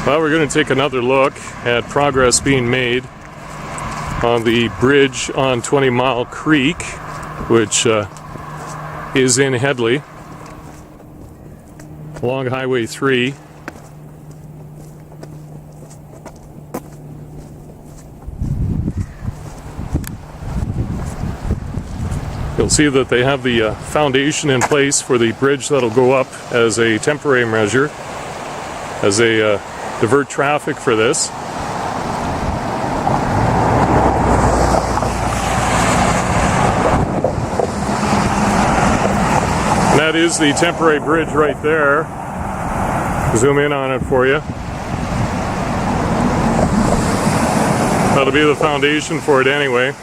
Well, we're going to take another look at progress being made on the bridge on 20 Mile Creek, which is in Hedley, along Highway 3. You'll see that they have the foundation in place for the bridge that'll go up as a temporary measure, as they divert traffic for this. And that is the temporary bridge right there. Zoom in on it for you. That'll be the foundation for it anyway.